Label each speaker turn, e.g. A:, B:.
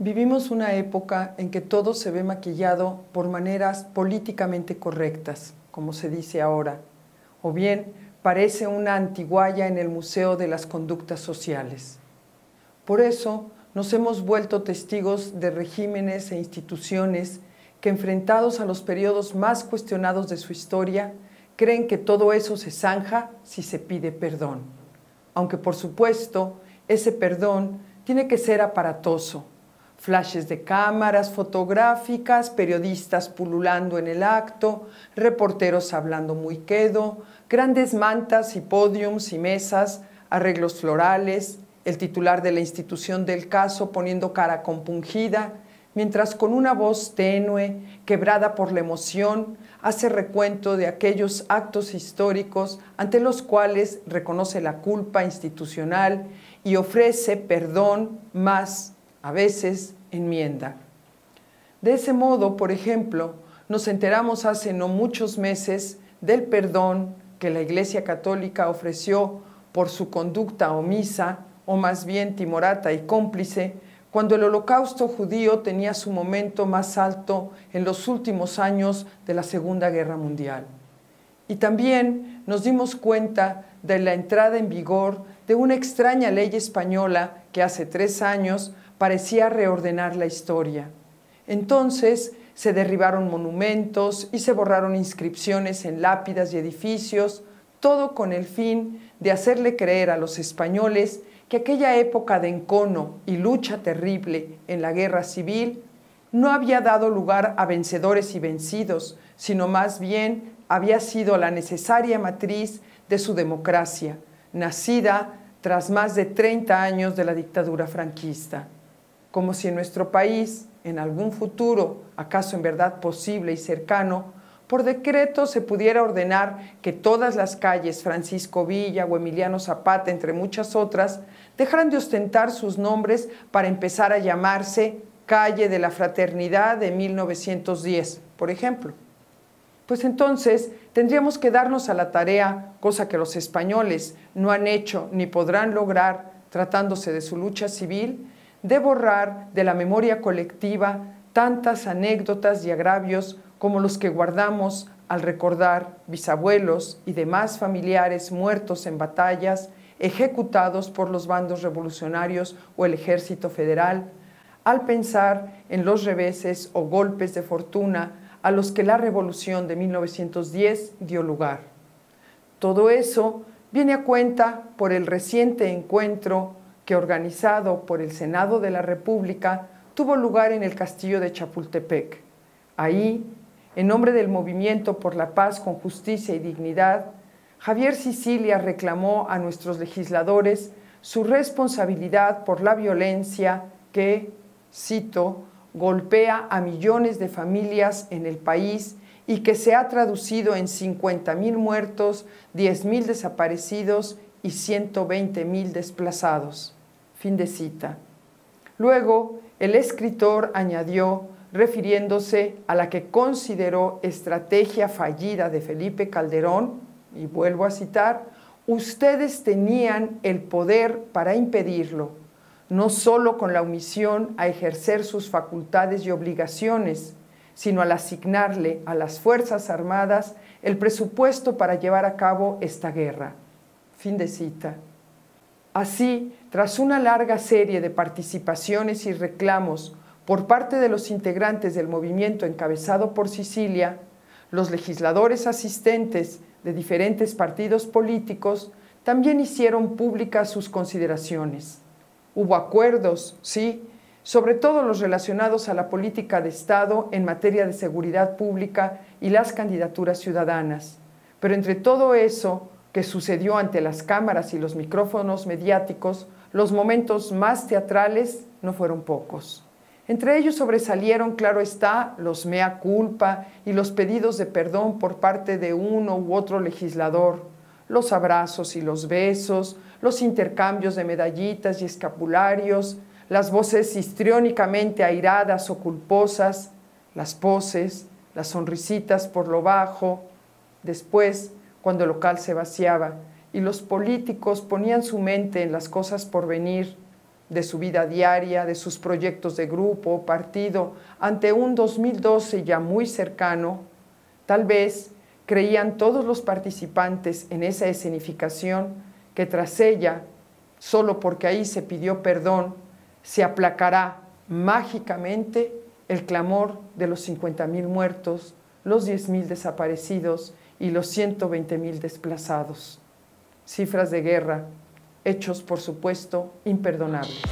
A: Vivimos una época en que todo se ve maquillado por maneras políticamente correctas, como se dice ahora, o bien parece una antigualla en el Museo de las Conductas Sociales. Por eso nos hemos vuelto testigos de regímenes e instituciones que, enfrentados a los periodos más cuestionados de su historia, creen que todo eso se zanja si se pide perdón. Aunque por supuesto ese perdón tiene que ser aparatoso. Flashes de cámaras fotográficas, periodistas pululando en el acto, reporteros hablando muy quedo, grandes mantas y podiums y mesas, arreglos florales, el titular de la institución del caso poniendo cara compungida, mientras con una voz tenue, quebrada por la emoción, hace recuento de aquellos actos históricos ante los cuales reconoce la culpa institucional y ofrece perdón más, a veces, enmienda. De ese modo, por ejemplo, nos enteramos hace no muchos meses del perdón que la Iglesia Católica ofreció por su conducta omisa, o más bien timorata y cómplice, cuando el Holocausto judío tenía su momento más alto en los últimos años de la Segunda Guerra Mundial. Y también nos dimos cuenta de la entrada en vigor de una extraña ley española que hace 3 años parecía reordenar la historia. Entonces se derribaron monumentos y se borraron inscripciones en lápidas y edificios, todo con el fin de hacerle creer a los españoles que aquella época de encono y lucha terrible en la guerra civil no había dado lugar a vencedores y vencidos, sino más bien había sido la necesaria matriz de su democracia, nacida tras más de 30 años de la dictadura franquista. Como si en nuestro país, en algún futuro, acaso en verdad posible y cercano, por decreto se pudiera ordenar que todas las calles Francisco Villa o Emiliano Zapata, entre muchas otras, dejaran de ostentar sus nombres para empezar a llamarse Calle de la Fraternidad de 1910, por ejemplo. Pues entonces tendríamos que darnos a la tarea, cosa que los españoles no han hecho ni podrán lograr tratándose de su lucha civil, de borrar de la memoria colectiva tantas anécdotas y agravios como los que guardamos al recordar bisabuelos y demás familiares muertos en batallas, ejecutados por los bandos revolucionarios o el Ejército Federal, al pensar en los reveses o golpes de fortuna a los que la Revolución de 1910 dio lugar. Todo eso viene a cuenta por el reciente encuentro que, organizado por el Senado de la República, tuvo lugar en el Castillo de Chapultepec. Ahí, en nombre del Movimiento por la Paz con Justicia y Dignidad, Javier Sicilia reclamó a nuestros legisladores su responsabilidad por la violencia que, cito, golpea a millones de familias en el país y que se ha traducido en 50,000 muertos, 10,000 desaparecidos y 120,000 desplazados. Fin de cita. Luego, el escritor añadió, refiriéndose a la que consideró estrategia fallida de Felipe Calderón, y vuelvo a citar, ustedes tenían el poder para impedirlo, no solo con la omisión a ejercer sus facultades y obligaciones, sino al asignarle a las Fuerzas Armadas el presupuesto para llevar a cabo esta guerra. Fin de cita. Así, tras una larga serie de participaciones y reclamos por parte de los integrantes del movimiento encabezado por Sicilia, los legisladores asistentes de diferentes partidos políticos también hicieron públicas sus consideraciones. Hubo acuerdos, sí, sobre todo los relacionados a la política de Estado en materia de seguridad pública y las candidaturas ciudadanas. Pero entre todo eso que sucedió ante las cámaras y los micrófonos mediáticos, los momentos más teatrales no fueron pocos. Entre ellos sobresalieron, claro está, los mea culpa y los pedidos de perdón por parte de uno u otro legislador, los abrazos y los besos, los intercambios de medallitas y escapularios, las voces histriónicamente airadas o culposas, las poses, las sonrisitas por lo bajo. Después, cuando el local se vaciaba y los políticos ponían su mente en las cosas por venir, de su vida diaria, de sus proyectos de grupo, partido, ante un 2012 ya muy cercano, tal vez creían todos los participantes en esa escenificación que tras ella, solo porque ahí se pidió perdón, se aplacará mágicamente el clamor de los 50,000 muertos, los 10,000 desaparecidos y los 120,000 desplazados. Cifras de guerra, hechos por supuesto imperdonables.